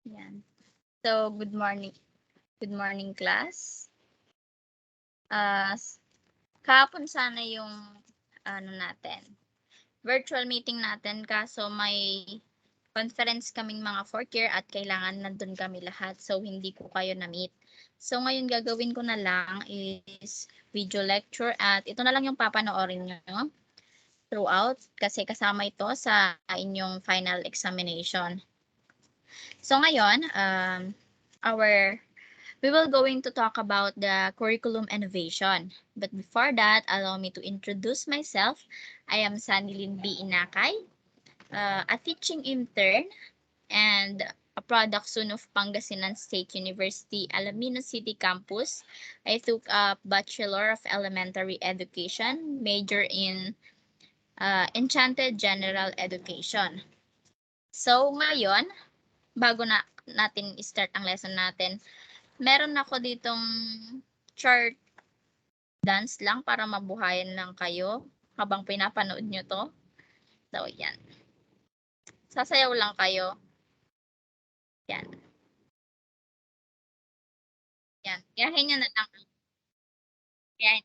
Yan. So, good morning. Good morning, class. Kahapon sana yung virtual meeting natin, kaso may conference kaming mga 4th year at kailangan nandun kami lahat. So, hindi ko kayo na-meet. So, ngayon gagawin ko na lang is video lecture at ito na lang yung papanoorin nyo throughout kasi kasama ito sa inyong final examination. So, ngayon, we will going to talk about the curriculum innovation. But before that, allow me to introduce myself. I am Sanilin B. Inakay, a teaching intern and a product soon of Pangasinan State University, Alamino City Campus. I took a Bachelor of Elementary Education, major in Enchanted General Education. So, ngayon, bago natin start ang lesson natin, meron ako ditong chart dance lang para mabuhayan lang kayo habang pinapanood nyo to. So, yan. Sasayaw lang kayo. Yan. Yan. Yahin nyo na lang. Yahin.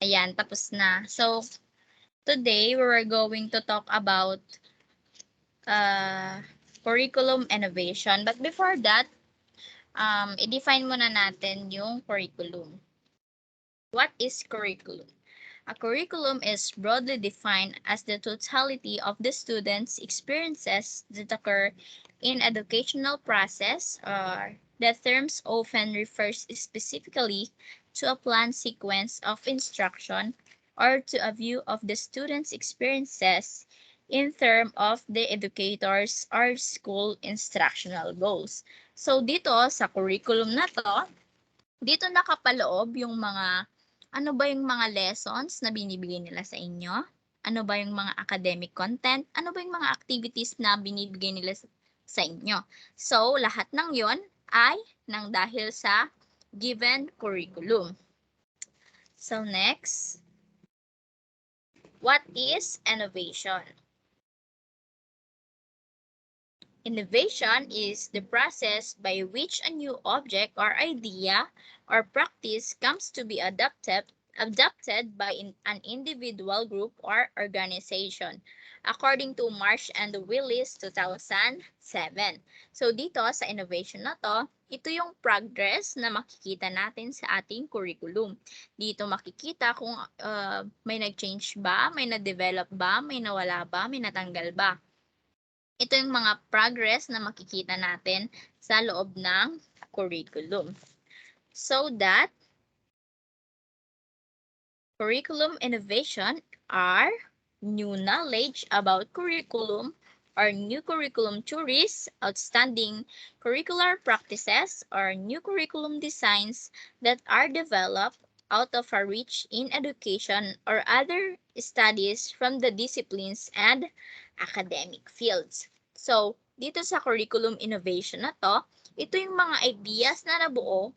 Ayan, tapos na. So, today, we're going to talk about curriculum innovation. But before that, i-define muna natin yung curriculum. What is curriculum? A curriculum is broadly defined as the totality of the student's experiences that occur in educational process. The terms often refers specifically to a planned sequence of instruction or to a view of the student's experiences in terms of the educator's or school instructional goals. So dito sa curriculum na to, dito nakapaloob yung mga ano ba yung mga lessons na binibigay nila sa inyo? Ano ba yung mga academic content? Ano ba yung mga activities na binibigay nila sa inyo? So, lahat ng yon ay nang dahil sa given curriculum. So, next, what is innovation? Innovation is the process by which a new object or idea or practice comes to be adopted by an individual group or organization, according to Marsh and Willis 2007. So dito sa innovation na to, ito yung progress na makikita natin sa ating curriculum. Dito makikita kung may nag-change ba, may na-develop ba, may nawala ba, may natanggal ba. Ito yung mga progress na makikita natin sa loob ng curriculum. So that curriculum innovation are new knowledge about curriculum or new curriculum theories, outstanding curricular practices, or new curriculum designs that are developed out of a reach in education or other studies from the disciplines and academic fields. So, dito sa curriculum innovation na to, Ito yung mga ideas na nabuo,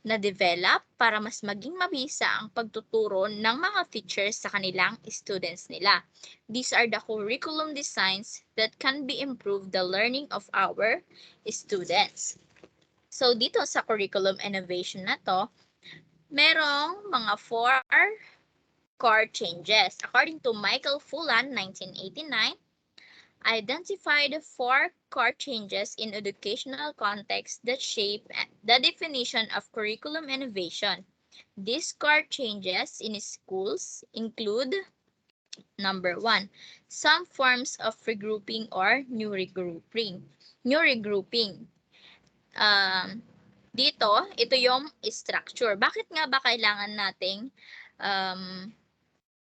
na-develop para mas maging mabisa ang pagtuturo ng mga teachers sa kanilang students nila. These are the curriculum designs that can be improved the learning of our students. So, dito sa curriculum innovation na to, merong mga 4 core changes. According to Michael Fullan, 1989, identified 4 core changes in educational context that shape the definition of curriculum innovation. These core changes in schools include: number 1, some forms of regrouping or new regrouping. Um, ito yung structure. Bakit nga ba kailangan nating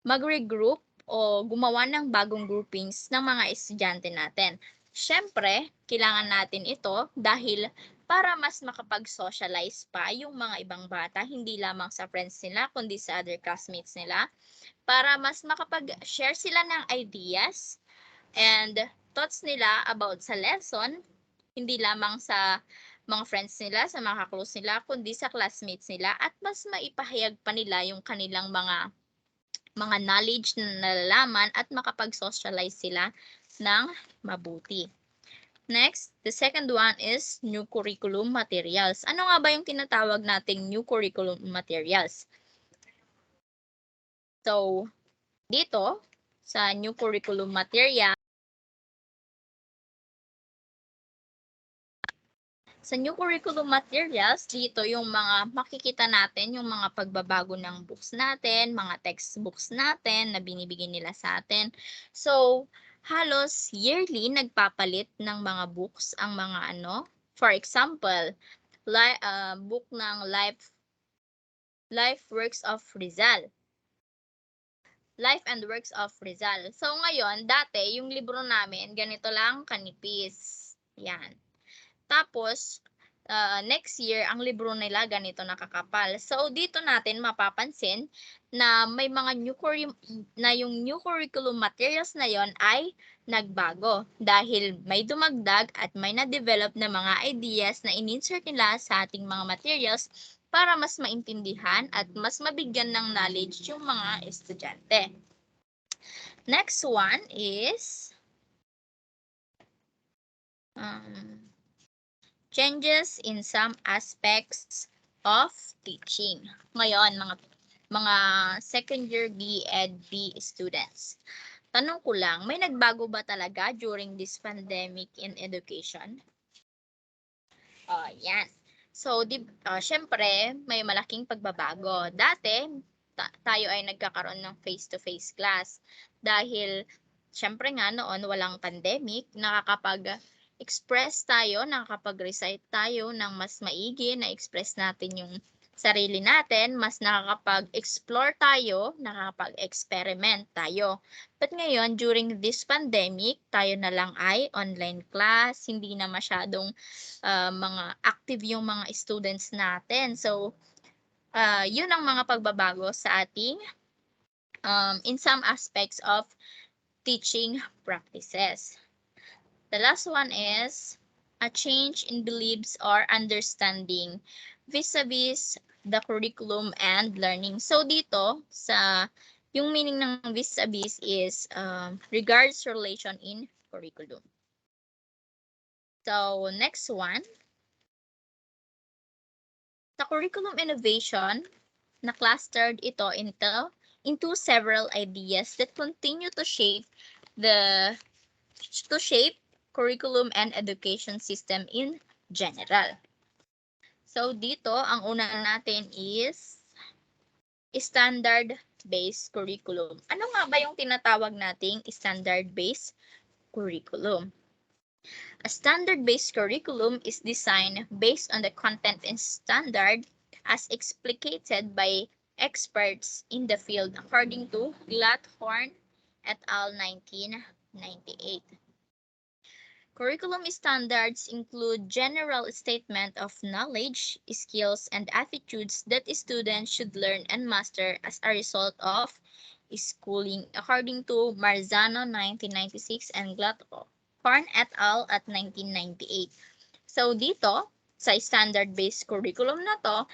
mag-regroup o gumawa ng bagong groupings ng mga estudyante natin? Siyempre, kailangan natin ito dahil para mas makapag-socialize pa yung mga ibang bata, hindi lamang sa friends nila, kundi sa other classmates nila, para mas makapag-share sila ng ideas and thoughts nila about sa lesson, hindi lamang sa mga friends nila, sa mga close nila, kundi sa classmates nila, at mas maipahayag pa nila yung kanilang mga knowledge na nalalaman at makapag-socialize sila ng mabuti. Next, the second one is new curriculum materials. Ano nga ba yung tinatawag nating new curriculum materials? So, dito, sa new curriculum material, sa new curriculum materials, dito yung mga makikita natin, yung mga pagbabago ng books natin, mga textbooks natin na binibigay nila sa atin. So, halos yearly nagpapalit ng mga books ang mga for example, book ng Life Works of Rizal. Life and Works of Rizal. So, ngayon, dati, yung libro namin, ganito lang kanipis. Yan. Tapos, next year, ang libro nila ganito nakakapal. So, dito natin mapapansin na may mga yung new curriculum materials na yon ay nagbago dahil may dumagdag at may na-develop na mga ideas na in-insert nila sa ating mga materials para mas maintindihan at mas mabigyan ng knowledge yung mga estudyante. Next one is changes in some aspects of teaching. Ngayon, mga second year B.Ed.B students. Tanong ko lang, may nagbago ba talaga during this pandemic in education? Yan. So, syempre, may malaking pagbabago. Dati, tayo ay nagkakaroon ng face-to-face class. Dahil, syempre nga noon, walang pandemic, nakakapag-express tayo, nakakapag-recite tayo ng mas maigi, na-express natin yung sarili natin, mas nakakapag-explore tayo, nakakapag-experiment tayo. But ngayon, during this pandemic, tayo na lang ay online class, hindi na masyadong mga active yung mga students natin. So, yun ang mga pagbabago sa ating in some aspects of teaching practices. The last one is a change in beliefs or understanding vis-a-vis the curriculum and learning. So, dito, yung meaning ng vis-a-vis is regards relation in curriculum. So, next one. Sa curriculum innovation, na-clustered ito into several ideas that continue to shape curriculum and education system in general. So, dito, ang una natin is standard-based curriculum. Ano nga ba yung tinatawag nating standard-based curriculum? A standard-based curriculum is designed based on the content and standard as explicated by experts in the field according to Glatthorn et al. 1998. Curriculum standards include general statement of knowledge, skills, and attitudes that students should learn and master as a result of schooling according to Marzano 1996 and Glatthorn et al. At 1998. So dito, sa standard-based curriculum na to,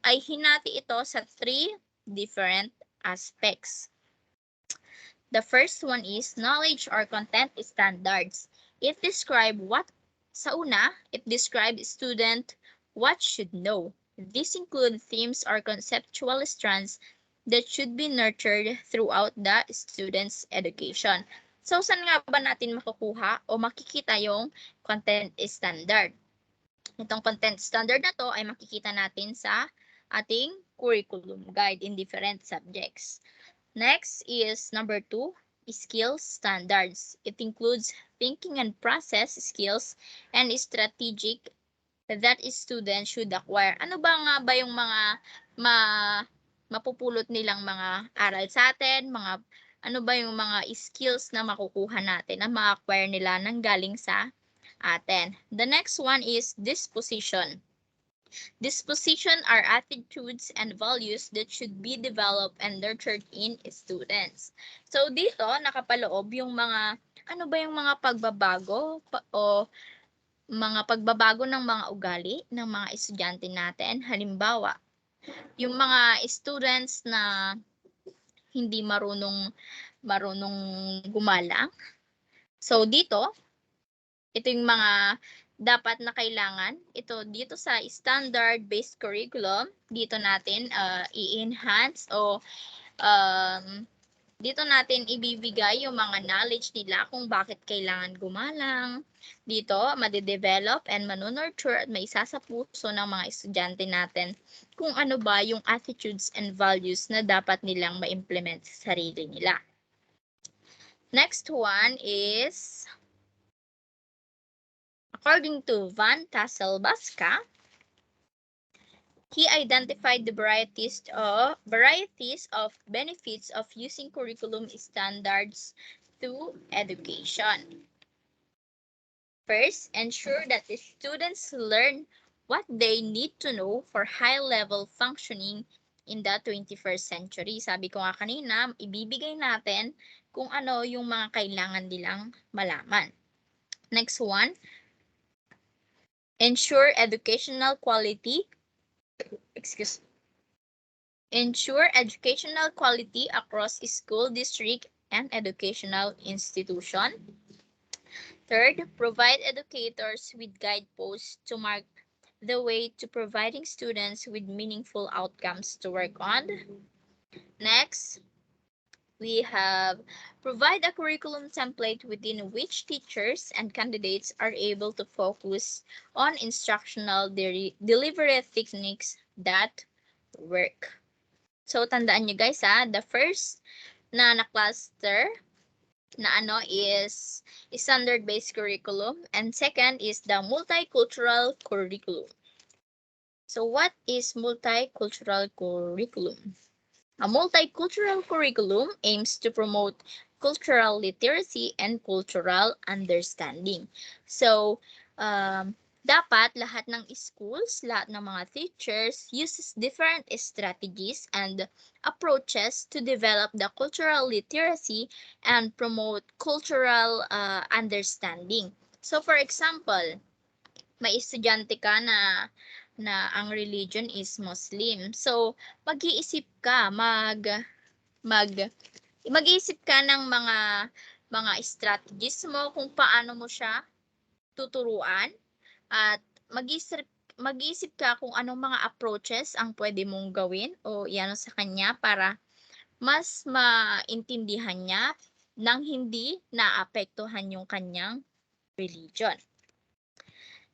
ay hinati ito sa 3 different aspects. The first one is knowledge or content standards. It describes student what should know. These include themes or conceptual strands that should be nurtured throughout the student's education. So, saan nga ba natin makukuha o makikita yung content standard? Itong content standard na to ay makikita natin sa ating curriculum guide in different subjects. Next is number 2, skills standards. It includes thinking and process skills and strategic that students should acquire. Ano ba nga ba yung mga mapupulot nilang mga aral sa atin, ano ba yung mga skills na makukuha natin, na ma-acquire nila nang galing sa atin. The next one is disposition. Disposition are attitudes and values that should be developed and nurtured in students. So dito nakapaloob yung mga ano ba yung mga pagbabago o mga pagbabago ng mga ugali ng mga estudyante natin. Halimbawa, yung mga students na hindi marunong gumalang. So dito, ito yung mga dapat na kailangan. Ito dito sa standard-based curriculum, dito natin i-enhance o dito natin ibibigay yung mga knowledge nila kung bakit kailangan gumalang. Dito, madidevelop and manunurture at maisa sa puso ng mga estudyante natin kung ano ba yung attitudes and values na dapat nilang ma-implement sa sarili nila. Next one is, according to Van Tassel-Baska, he identified the varieties of benefits of using curriculum standards to education. First, ensure that the students learn what they need to know for high-level functioning in the 21st century. Sabi ko nga kanina, ibibigay natin kung ano yung mga kailangan nilang malaman. Next one, ensure educational quality. Ensure educational quality across school district and educational institution. Third, provide educators with guideposts to mark the way to providing students with meaningful outcomes to work on. Next, we have provide a curriculum template within which teachers and candidates are able to focus on instructional delivery techniques that work. So, tandaan nyo guys the first na cluster na is standard-based curriculum, and second is the multicultural curriculum. So, what is multicultural curriculum? A multicultural curriculum aims to promote cultural literacy and cultural understanding. So, dapat lahat ng schools, lahat ng mga teachers uses different strategies and approaches to develop the cultural literacy and promote cultural understanding. So for example, may estudyante ka na ang religion is Muslim. So mag-iisip ka mag-iisip ka ng mga strategies mo kung paano mo siya tuturuan. At mag-isip ka kung anong mga approaches ang pwede mong gawin o iano sa kanya para mas maintindihan niya nang hindi naapektuhan yung kanyang religion.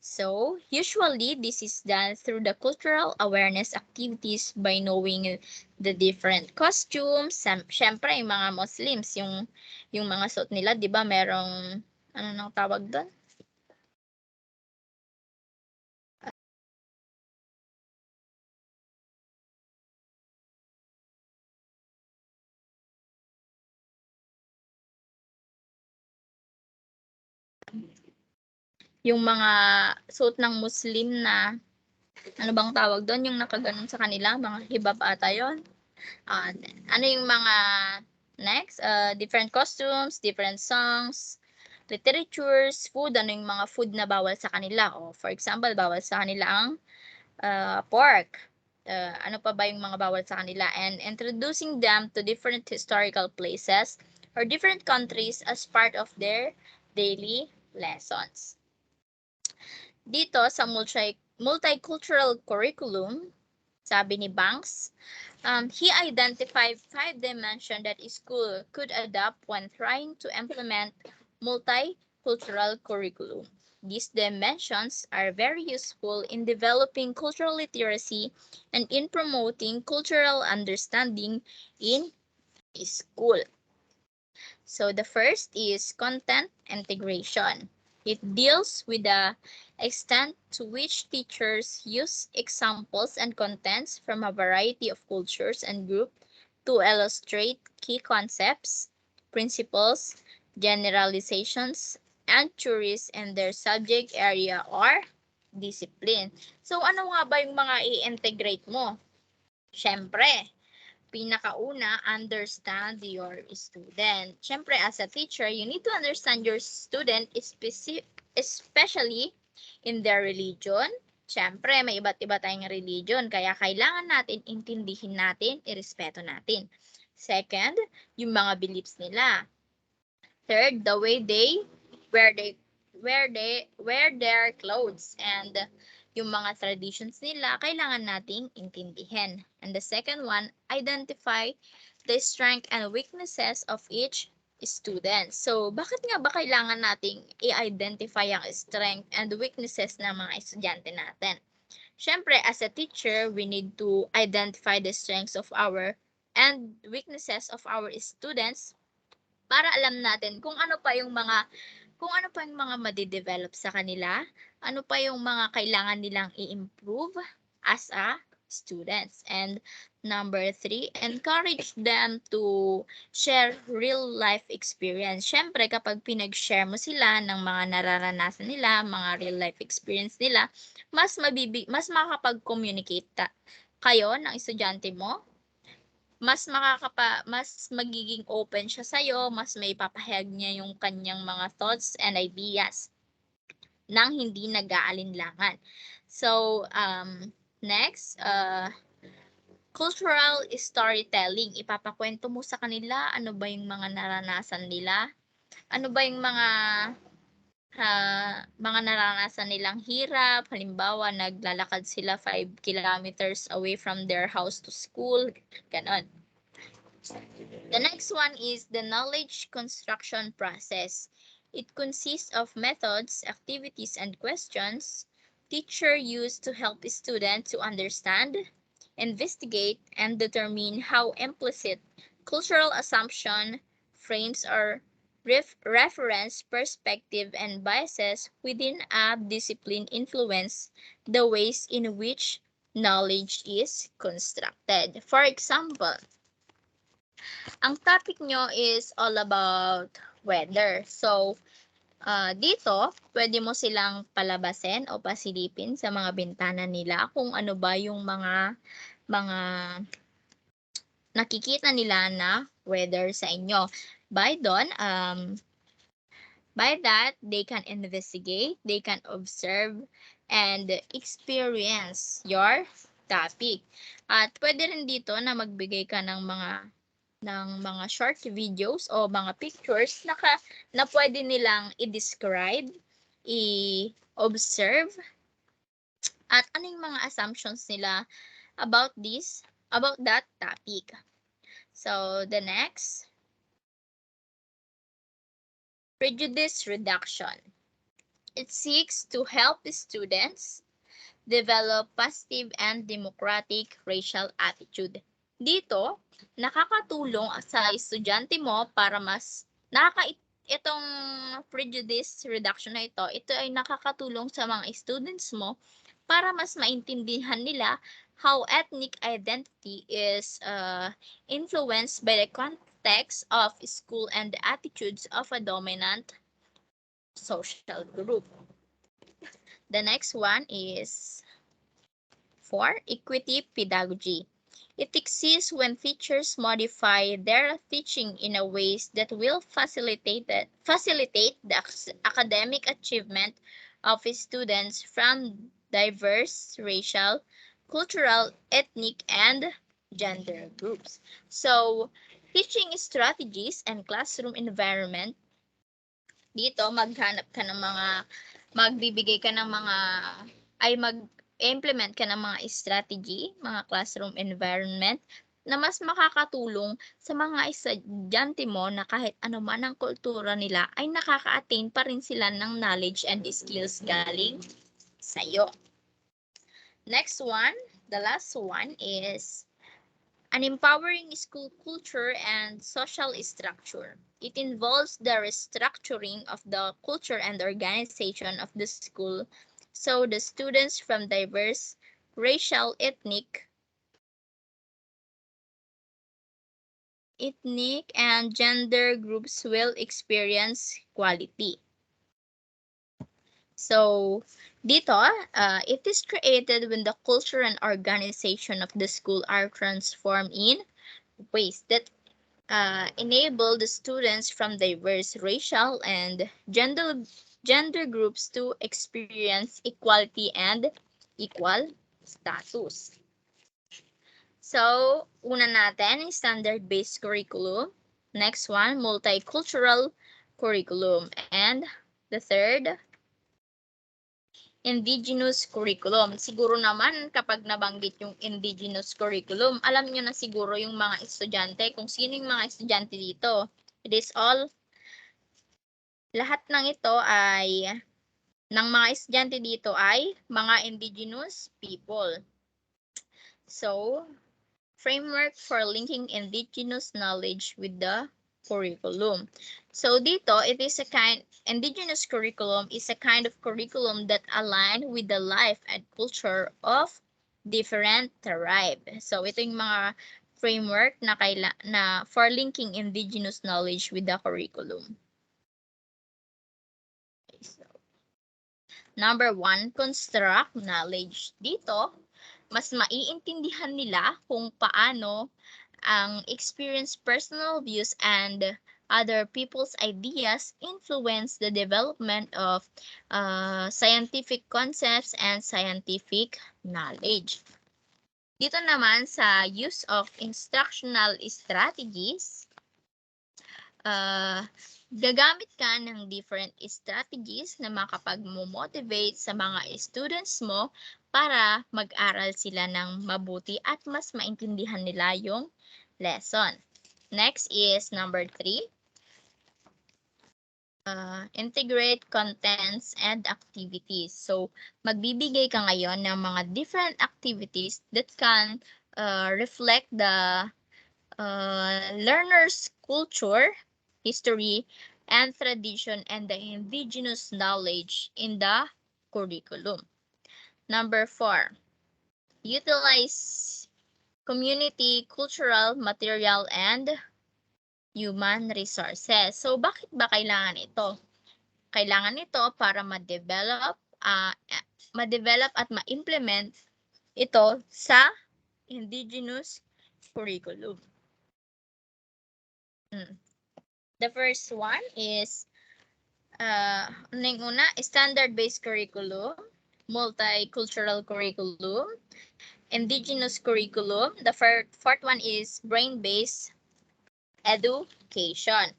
So, usually, this is done through the cultural awareness activities by knowing the different costumes. Siyempre, yung mga Muslims, yung mga suot nila, di ba, merong, ano nang tawag doon? Yung mga suot ng Muslim na, ano bang tawag doon? Yung nakaganon sa kanila, mga hibab ata yun. Ano yung mga next? Different costumes, different songs, literatures, food, ano yung mga food na bawal sa kanila. O, for example, bawal sa kanila ang pork. Ano pa ba yung mga bawal sa kanila? And introducing them to different historical places or different countries as part of their daily lessons. Dito sa multicultural curriculum, sabi ni Banks, he identified 5 dimensions that a school could adopt when trying to implement multicultural curriculum. These dimensions are very useful in developing cultural literacy and in promoting cultural understanding in a school. So the first is content integration. It deals with the extent to which teachers use examples and contents from a variety of cultures and groups to illustrate key concepts, principles, generalizations, and theories in their subject area or discipline. So ano nga ba yung mga i-integrate mo? Siyempre, pinakauna, understand your student. Siyempre, as a teacher, you need to understand your student, especially in their religion. Siyempre, may iba't iba tayong religion, kaya kailangan natin intindihin natin, irespeto natin. Second, yung mga beliefs nila. Third, the way they wear their clothes, and yung mga traditions nila, kailangan nating intindihin. And the second one, identify the strength and weaknesses of each student. So, bakit nga ba kailangan nating i-identify ang strength and weaknesses ng mga estudyante natin? Siyempre, as a teacher, we need to identify the strengths of our and weaknesses of our students para alam natin kung ano pa yung mga madidevelop sa kanila, ano pa yung mga kailangan nilang i-improve as a students. And number 3, encourage them to share real life experience. Siyempre, kapag pinag-share mo sila ng mga nararanasan nila, mga real life experience nila, mas makakapag-communicate kayo ng estudyante mo, mas magiging open siya sa'yo, mas may papahayag niya yung kanyang mga thoughts and ideas nang hindi nag-aalinlangan. So, next, cultural storytelling. Ipapakwento mo sa kanila ano ba yung mga naranasan nila, ano ba yung mga naranasan nilang hirap. Halimbawa, naglalakad sila 5 kilometers away from their house to school, ganon. The next one is the knowledge construction process. It consists of methods, activities, and questions teacher use to help students to understand, investigate, and determine how implicit cultural assumption, frames, or reference, perspective, and biases within a discipline influence the ways in which knowledge is constructed. For example, ang topic nyo is all about weather. So, dito, pwede mo silang palabasin o pasilipin sa mga bintana nila kung ano ba yung mga nakikita nila na weather sa inyo. By that, they can investigate, they can observe, and experience your topic. At pwede rin dito na magbigay ka ng mga short videos o mga pictures na pwede nilang i-describe, i-observe, at ano yung mga assumptions nila about that topic. So, the next, prejudice reduction. It seeks to help students develop positive and democratic racial attitude. Dito, nakakatulong sa estudyante mo para mas itong prejudice reduction na ito ay nakakatulong sa mga students mo para mas maintindihan nila how ethnic identity is influenced by the context of school and the attitudes of a dominant social group. The next one is 4, equity pedagogy. It exists when teachers modify their teaching in a ways that will facilitate the academic achievement of students from diverse racial, cultural, ethnic, and gender groups. So, teaching strategies and classroom environment, dito maghanap ka ng mga, magbibigay ka ng mga, ay mag-implement ka ng mga strategy, mga classroom environment na mas makakatulong sa mga estudyante mo na kahit ano man ang kultura nila ay nakaka-attain pa rin sila ng knowledge and skills galing sa'yo. Next one, the last one is an empowering school culture and social structure. It involves the restructuring of the culture and organization of the school so the students from diverse racial, ethnic, and gender groups will experience quality. So, dito, it is created when the culture and organization of the school are transformed in ways that enable the students from diverse racial and gender groups to experience equality and equal status. So, una natin, standard-based curriculum. Next one, multicultural curriculum. And the third, Indigenous curriculum. Siguro naman kapag nabanggit yung Indigenous curriculum, alam nyo na siguro yung mga estudyante, kung sino yung mga estudyante dito. It is all, lahat ng ito ay, ng mga estudyante dito ay mga Indigenous people. So, framework for linking Indigenous knowledge with the curriculum. So dito, Indigenous curriculum is a kind of curriculum that align with the life and culture of different tribe. So ito yung mga framework na for linking Indigenous knowledge with the curriculum. Okay, so, number 1, construct knowledge. Dito, mas maiintindihan nila kung paano ang experience, personal views, and other people's ideas influence the development of scientific concepts and scientific knowledge. Dito naman sa use of instructional strategies, gagamit ka ng different strategies na makapag-motivate sa mga students mo para mag-aral sila ng mabuti at mas maintindihan nila yung lesson. Next is number 3. Integrate contents and activities. So, magbibigay ka ngayon ng mga different activities that can reflect the learner's culture, history, and tradition and the indigenous knowledge in the curriculum. Number 4, utilize community, cultural, material, and human resources. So, bakit ba kailangan ito? Kailangan ito para ma-develop at ma-implement ito sa indigenous curriculum. The first one is, una, standard-based curriculum, multicultural curriculum, indigenous curriculum. The fourth one is brain-based education.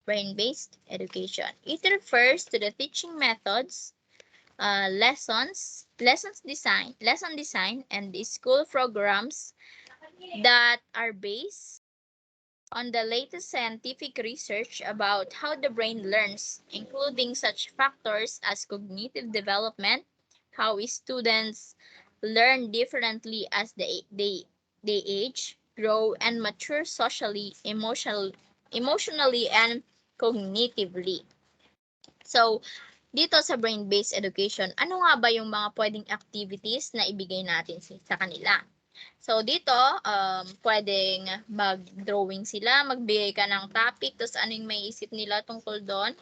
Brain-based education. It refers to the teaching methods, lesson design, and the school programs that are based on the latest scientific research about how the brain learns, including such factors as cognitive development, how students learn differently as they age, grow, and mature socially, emotionally, and cognitively. So, dito sa brain-based education, ano nga ba yung mga pwedeng activities na ibigay natin sa kanila? So, dito, pwedeng mag-drawing sila, magbigay ka ng topic, tapos ano yung may isip nila tungkol doon,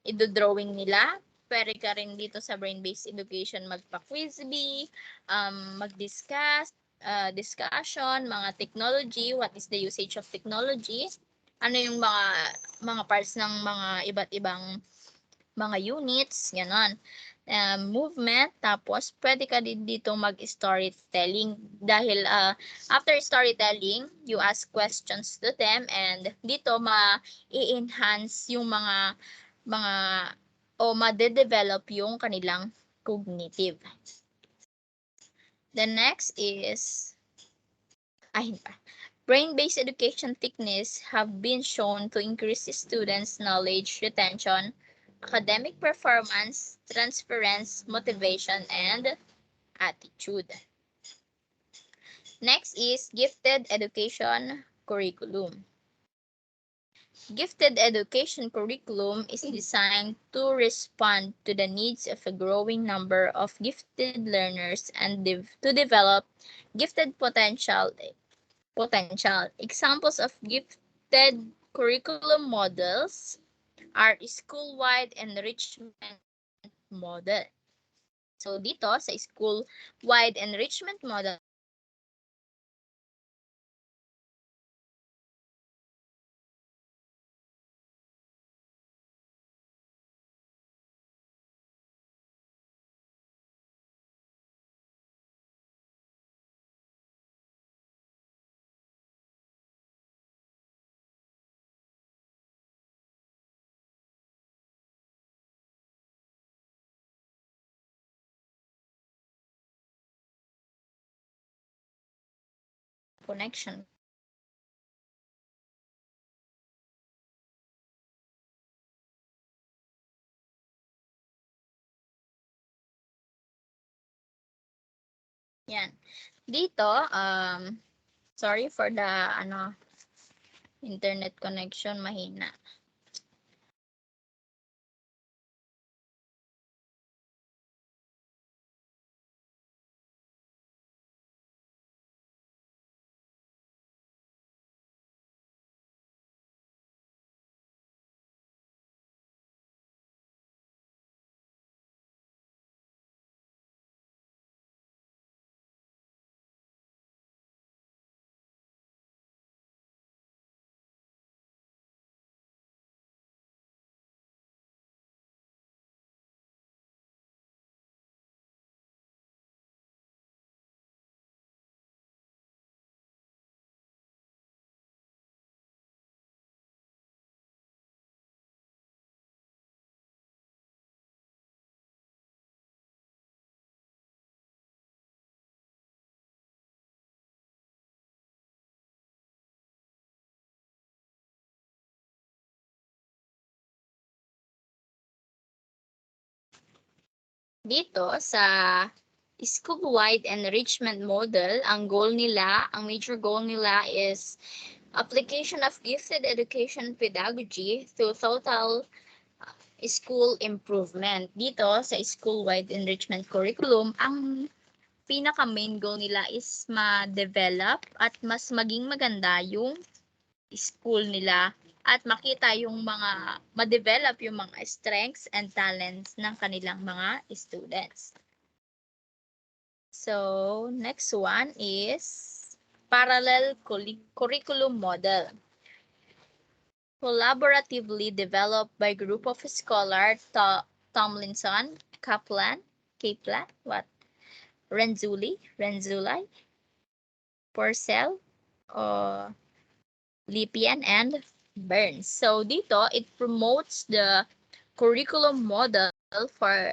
i-drawing nila. Pwede ka rin dito sa brain-based education magpa-quiz bee, mag-discuss, discussion, mga technology, what is the usage of technology, ano yung mga parts ng mga iba't ibang mga units, ganon. Movement, tapos pwede ka din dito mag-storytelling dahil after storytelling, you ask questions to them and dito ma-enhance yung mga o ma-develop yung kanilang cognitive. The next is brain-based education techniques have been shown to increase students' knowledge retention, academic performance, transference, motivation, and attitude. Next is gifted education curriculum. Gifted education curriculum is designed to respond to the needs of a growing number of gifted learners and to develop gifted potential. Examples of gifted curriculum models are school-wide enrichment model. So dito sa school-wide enrichment model, connection. Yan. Dito, sorry for the internet connection mahina. Dito sa school-wide enrichment model, ang major goal nila is application of gifted education pedagogy to total school improvement. Dito sa school-wide enrichment curriculum, ang pinaka-main goal nila is ma-develop at mas maging maganda yung school nila at makita yung ma-develop yung mga strengths and talents ng kanilang mga students. So, next one is parallel curriculum model. Collaboratively developed by group of scholars Tomlinson, Kaplan, Renzulli, Purcell, Lippian, and Burns. So dito, it promotes the curriculum model for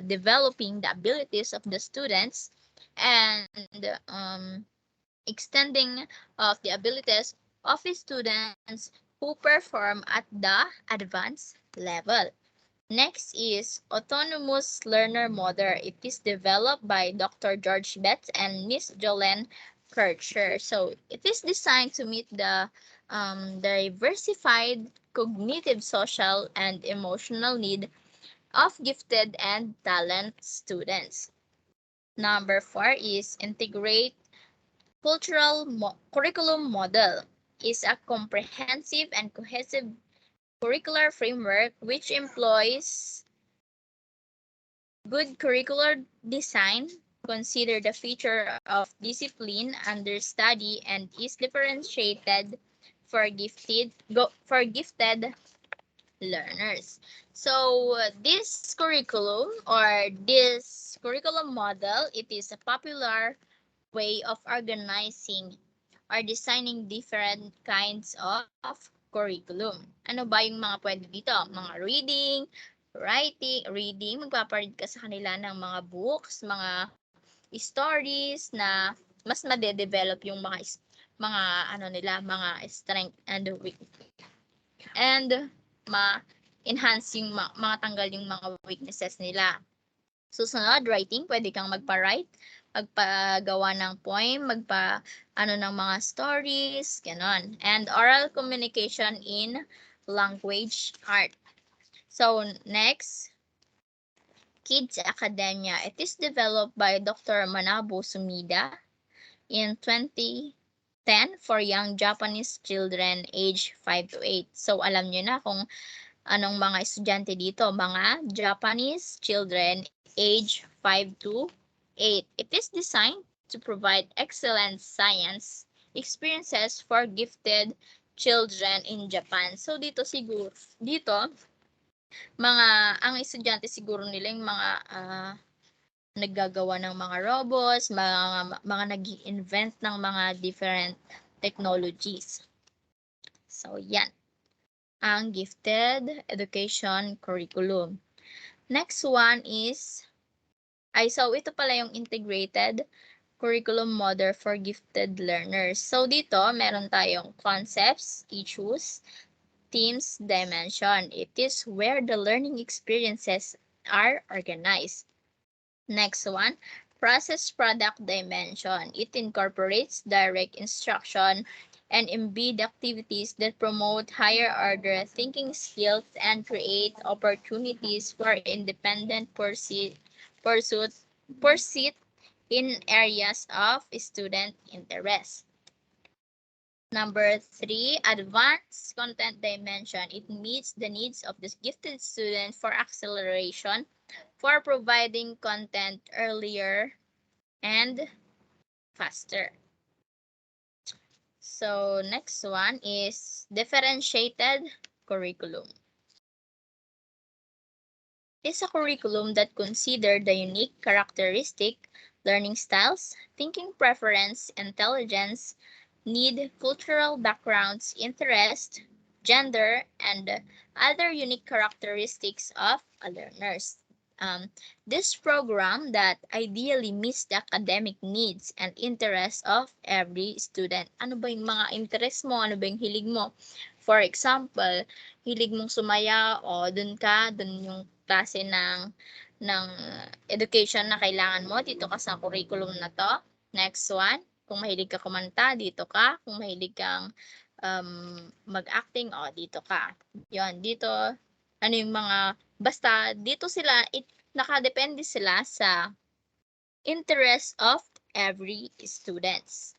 developing the abilities of the students and extending of the abilities of the students who perform at the advanced level. Next is Autonomous Learner Model. It is developed by Dr. George Betts and Miss Jolene Kircher. So it is designed to meet the diversified cognitive, social, and emotional need of gifted and talent students. Number 4 is Integrate Cultural Curriculum Model. Is a comprehensive and cohesive curricular framework which employs good curricular design, consider the feature of discipline under study and is differentiated for gifted learners. So this curriculum or this curriculum model, it is a popular way of organizing or designing different kinds of curriculum. Ano ba yung mga pwede dito? Mga reading, magpaparead ka sa kanila ng mga books, mga stories na mas made-develop yung mga ano nila, mga strength and weakness. And ma-enhance yung mga tanggal yung mga weaknesses nila. Susunod, writing, pwede kang magpa-write, magpagawa ng poem, ng mga stories, ganon. And oral communication in language art. So, next, Kids Academia. It is developed by Dr. Manabu Sumida in 2010 for young Japanese children age 5 to 8. So, alam nyo na kung anong mga estudyante dito, mga Japanese children age 5 to 8. It is designed to provide excellent science experiences for gifted children in Japan. So dito ang estudyante siguro nila yung mga naggagawa ng mga robots, mga nag-invent ng mga different technologies. So yan ang gifted education curriculum. Next one is, so ito pala yung integrated curriculum model for gifted learners. So dito, meron tayong concepts, issues, themes, dimension. It is where the learning experiences are organized. Next one, process product dimension. It incorporates direct instruction and embed activities that promote higher order thinking skills and create opportunities for independent pursuit in areas of student interest. Number 3, advanced content dimension. It meets the needs of the gifted student for acceleration, for providing content earlier and faster. So next one is differentiated curriculum. It's a curriculum that considers the unique characteristic, learning styles, thinking preference, intelligence, need, cultural backgrounds, interest, gender, and other unique characteristics of learners. This program that ideally meets the academic needs and interests of every student. Ano ba yung mga interest mo? Ano ba yung hilig mo? For example, hilig mong sumaya o dun yung klase ng education na kailangan mo, dito ka sa curriculum na to. Next one, kung mahilig ka kumanta, dito ka. Kung mahilig kang mag-acting, dito ka. Yon, dito, ano yung mga, basta dito sila, nakadepende sila sa interest of every students.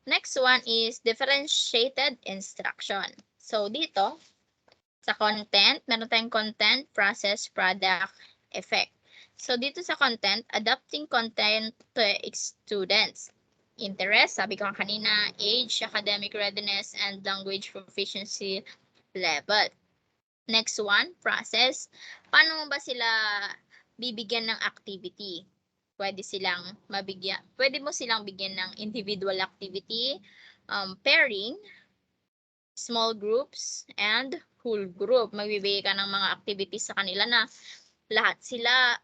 Next one is differentiated instruction. So dito, sa content, meron tayong content, process, product, effect. So dito sa content, adapting content to students. Interest, sabi ko kanina, age, academic readiness, and language proficiency level. Next one, process. Paano ba sila bibigyan ng activity? Pwede mo silang bigyan ng individual activity, pairing, small groups, and whole group. Magbibigay ka ng mga activities sa kanila na lahat sila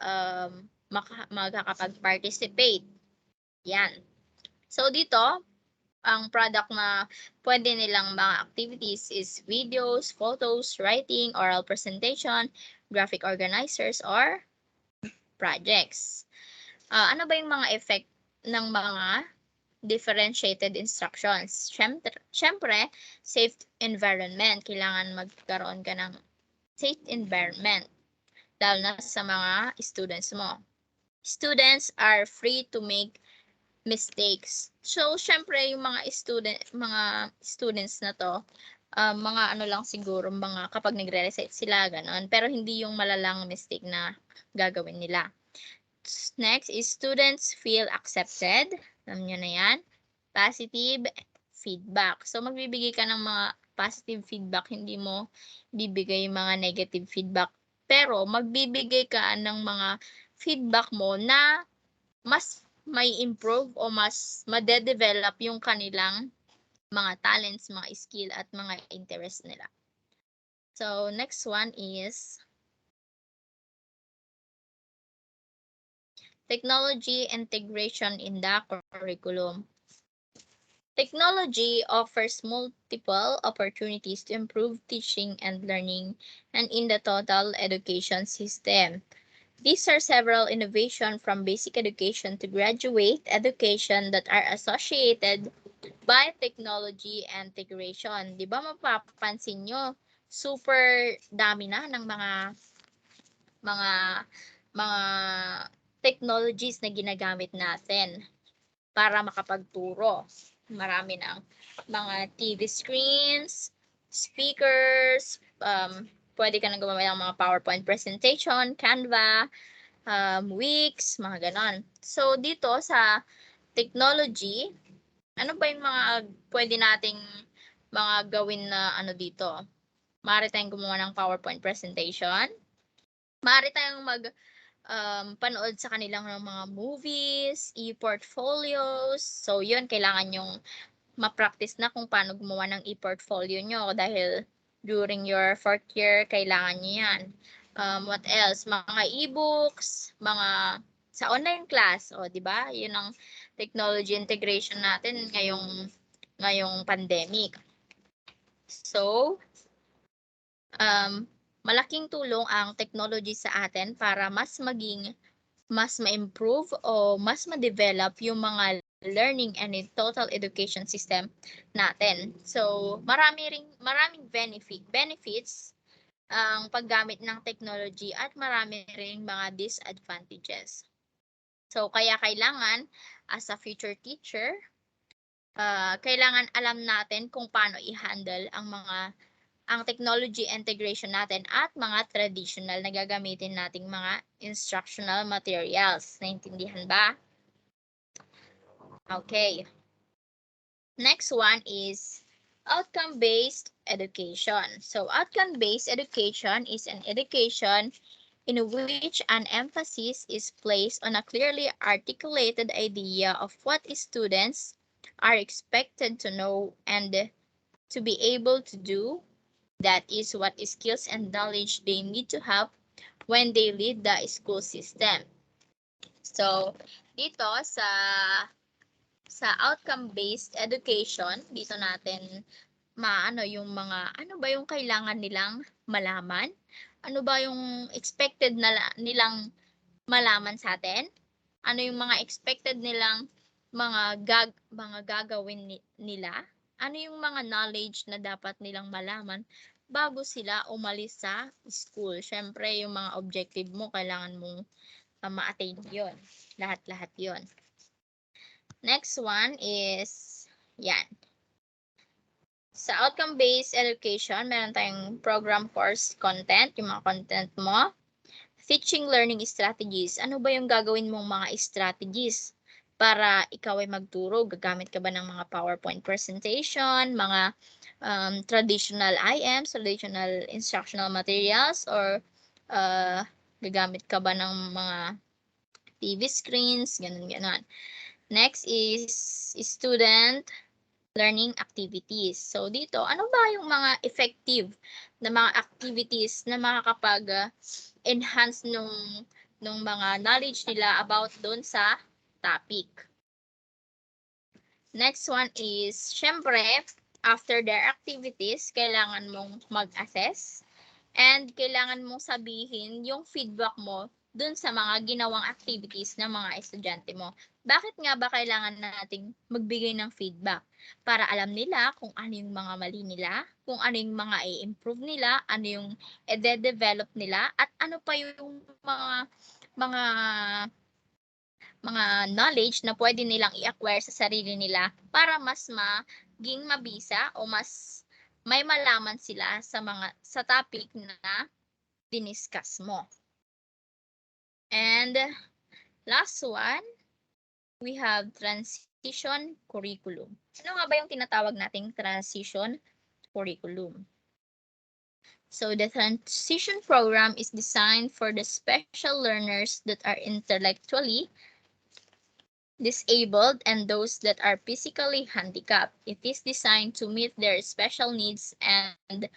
magkakapag-participate. Yan. So dito, ang product na pwede nilang mga activities is videos, photos, writing, oral presentation, graphic organizers, or projects. Ano ba yung mga effect ng mga differentiated instructions? Siyempre, safe environment. Kailangan magkaroon ka ng safe environment, lalo na sa mga students mo. Students are free to make mistakes. So, syempre, yung mga students na to, mga ano lang siguro, mga kapag nagre-recite sila, ganon. Pero hindi yung malalang mistake na gagawin nila. Next is students feel accepted. Alam nyo na yan. Positive feedback. So, magbibigay ka ng mga positive feedback. Hindi mo bibigay mga negative feedback. Pero, magbibigay ka ng mga feedback mo na mas may improve o mas madedevelop yung kanilang mga talents, mga skill, at mga interest nila. So, next one is technology integration in the curriculum. Technology offers multiple opportunities to improve teaching and learning and in the total education system. These are several innovations from basic education to graduate education that are associated by technology integration. Di ba mapapansin nyo, super dami na ng mga mga technologies na ginagamit natin para makapagturo. Marami ng mga TV screens, speakers, pwede ka nang gumamit ng mga PowerPoint presentation, Canva, Wix, mga ganon. So, dito sa technology, ano ba yung mga pwede nating mga gawin na ano dito? Maaari tayong gumawa ng PowerPoint presentation. Maaari tayong panood sa kanilang mga movies, e-portfolios. So, yun, kailangan yung ma-practice na kung paano gumawa ng e-portfolio nyo dahil during your 4th year, kailangan nyo yan. What else? Mga e-books, mga sa online class, o di ba? Yun ang technology integration natin ngayong pandemic. So, malaking tulong ang technology sa atin para mas ma-improve o mas ma-develop yung mga learning and total education system natin. So, maraming benefits ang paggamit ng technology at marami ring mga disadvantages. So, kaya kailangan as a future teacher, kailangan alam natin kung paano i-handle ang technology integration natin at mga traditional na gagamitin nating mga instructional materials. Naintindihan ba? Okay. Next one is outcome-based education. So, outcome-based education is an education in which an emphasis is placed on a clearly articulated idea of what students are expected to know and to be able to do. That is what skills and knowledge they need to have when they lead the school system. So, dito sa outcome-based education, dito natin maano yung mga ano ba yung kailangan nilang malaman? Ano ba yung expected nilang malaman sa atin? Ano yung mga expected nilang mga gagawin nila? Ano yung mga knowledge na dapat nilang malaman bago sila umalis sa school? Siyempre, yung mga objective mo, kailangan mong ma-attain yun. Lahat-lahat yun. Next one is, yan. Sa outcome-based education, meron tayong program course content, yung mga content mo. Teaching learning strategies. Ano ba yung gagawin mong mga strategies para ikaw ay magturo? Gagamit ka ba ng mga PowerPoint presentation, mga traditional IMs, traditional instructional materials, or gagamit ka ba ng mga TV screens, ganun. Next is student learning activities. So dito, ano ba yung mga effective na mga activities na makakapag-enhance nung mga knowledge nila about doon sa topic? Next one is, syempre, after their activities, kailangan mong mag-assess and kailangan mong sabihin yung feedback mo dun sa mga ginawang activities ng mga estudyante mo. Bakit nga ba kailangan nating magbigay ng feedback? Para alam nila kung ano yung mga mali nila, kung ano yung mga i-improve nila, ano yung i-develop nila, at ano pa yung mga knowledge na pwede nilang i-acquire sa sarili nila para mas maging mabisa o mas may malaman sila sa topic na diniscuss mo. And Last one, we have transition curriculum. Ano nga ba yung tinatawag nating transition curriculum? So the transition program is designed for the special learners that are intellectually disabled and those that are physically handicapped. It is designed to meet their special needs and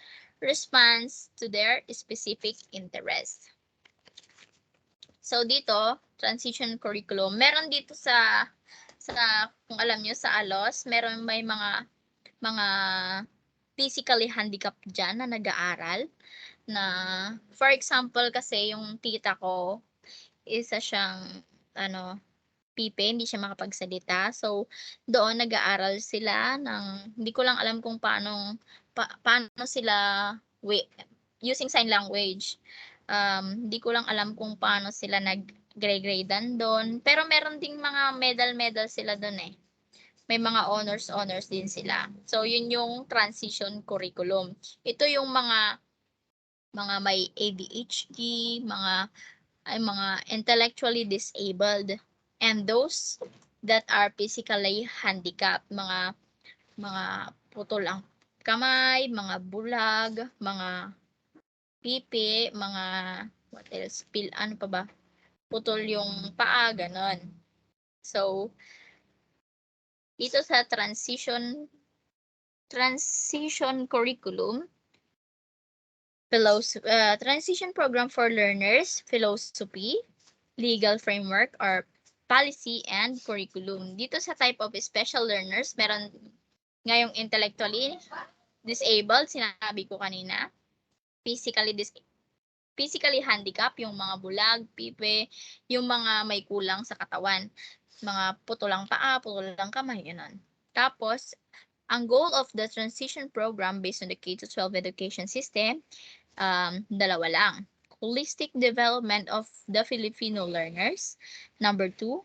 response to their specific interests. So dito, transition curriculum, meron dito sa kung alam nyo sa ALOS, may mga physically handicapped dyan na nag-aaral na, for example kasi yung tita ko, isa siyang pipe, hindi siya makapagsalita. So, doon nag-aaral sila ng, hindi ko lang alam kung paano sila, using sign language. Hindi ko lang alam kung paano sila nag-gradean doon. Pero meron ding mga medal sila doon eh. May mga honors din sila. So, yun yung transition curriculum. Ito yung mga may ADHD, mga intellectually disabled, and those that are physically handicapped, mga putol ang kamay, mga bulag, mga pipi, mga what else, ano pa ba, putol yung paa, ganon. So, dito sa transition curriculum, transition program for learners, philosophy, legal framework, or policy and curriculum. Dito sa type of special learners, meron ngayong intellectually disabled, sinabi ko kanina, physically handicapped, yung mga bulag, pipe, yung mga may kulang sa katawan, mga putulang paa, putulang kamay, yun. Tapos, ang goal of the transition program based on the K-12 education system, dalawa lang. Holistic development of the Filipino learners. Number 2,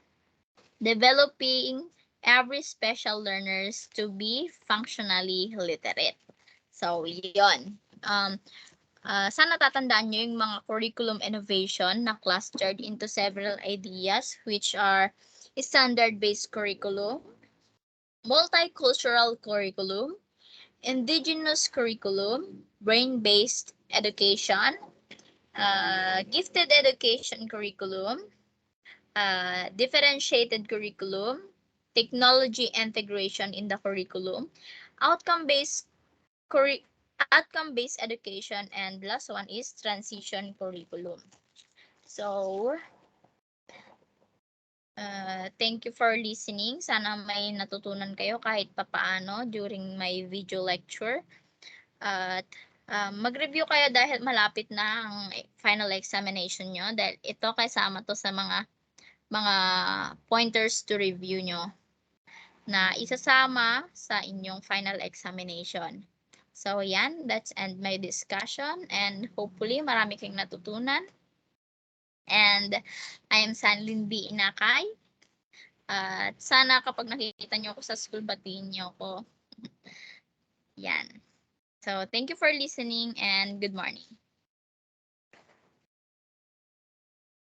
developing every special learners to be functionally literate. So, yun. Sana tatandaan nyo yung mga curriculum innovation na clustered into several ideas which are standard-based curriculum, multicultural curriculum, Indigenous curriculum, brain-based education, gifted education curriculum, differentiated curriculum, technology integration in the curriculum, outcome-based education, and last one is transition curriculum. So, thank you for listening. Sana may natutunan kayo kahit papaano during my video lecture. At mag-review kayo dahil malapit na ang final examination nyo. Dahil ito kasama to sa mga pointers to review nyo na isasama sa inyong final examination. So, yan. That's end my discussion. And hopefully, marami kayong natutunan. And I am Sanlin B. Inakay. At sana kapag nakikita nyo ako sa school, batiin nyo ako. Yan. So, thank you for listening and good morning.